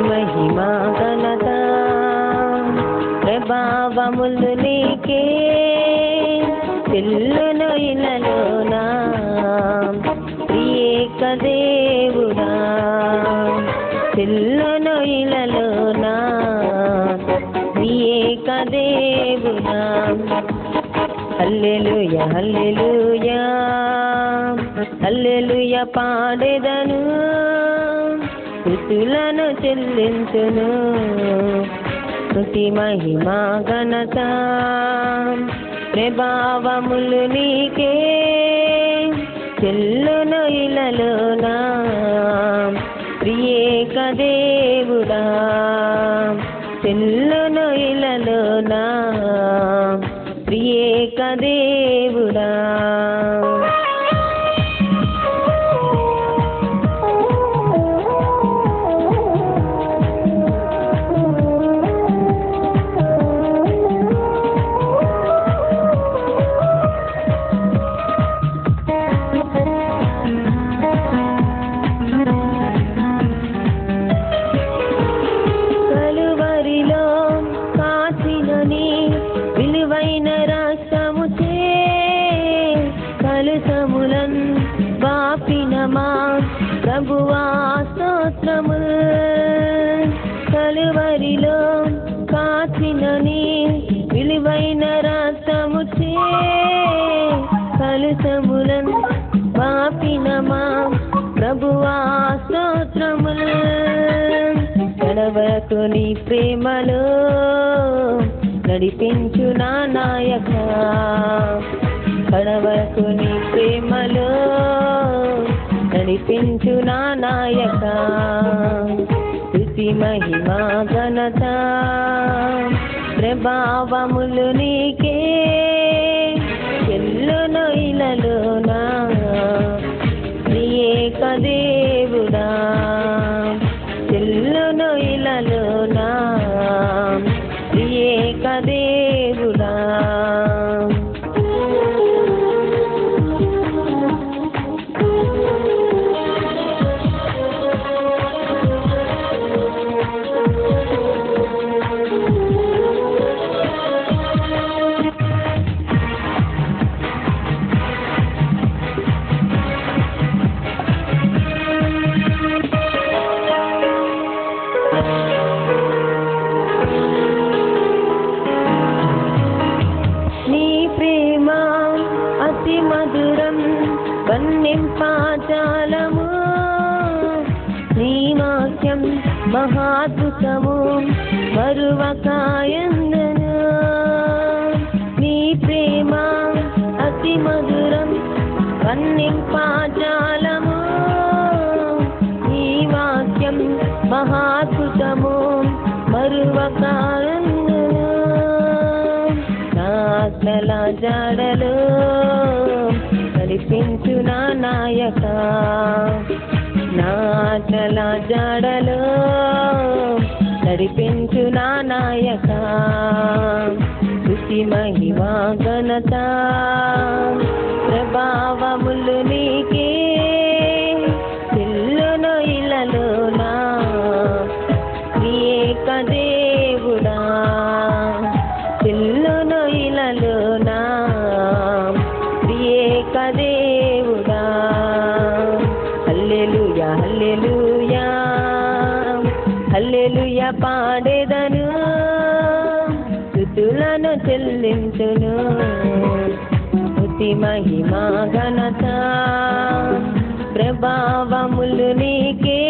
మహిమా ఘనత ప్రభావములు నీకే చెల్లును ఇలలోనా త్రియేక దేవుడా చెల్లును ఇలలోనా త్రియేక దేవుడా హల్లెలూయా హల్లెలూయా హల్లెలూయా పాడెదను స్తుతులను చెల్లించును స్తుతి మహిమా ఘనత ప్రభావములు నీకే చెల్లును ఇలలోనా త్రియేక దేవుడా చెల్లును ఇలలోనా త్రియేక దేవుడా కలుషములన్ వాపినమా ప్రభువా స్తోత్రముల్ కలువరిలో కాచినని విలువైన రక్తముచే కలుషములన్ వాపినమా ప్రభువా స్తోత్రముల్ కడవరకు నీ ప్రేమలో నడిపించు నా నాయక కడవరకు నీ ప్రేమలో నడిపించు నా నాయక స్తుతి మహిమా ఘనత ప్రభావములు నీకే చెల్లును ఇలలోనా త్రియేక దేవుడా చెల్లును ఇలలోనా త్రియేక దేవుడా అతి మధురం వన్నింపాచాలము నీ వాక్యం మహాద్భుతము మరువకాయందను నీ ప్రేమ అతి మధురం వన్నింపాచాలము నీ వాక్యం మహాద్భుతము మరువకాయందను ఆజ్ఞల జాడలు నడిపించు నా నాయక నా ఆజ్ఞల జాడలు నడిపించు నా నాయక స్తుతి మహిమా ఘనత ప్రభావములు నీకే చెల్లును ఇలలోనా త్రియేక దేవుడా చెల్లును ఇలలోనా త్రియేక దేవుడా హల్లెలూయా హల్లెలూయా హల్లెలూయా పాడెదను స్తుతులను చెల్లించును స్తుతి మహిమా ఘనత ప్రభావములు నీకే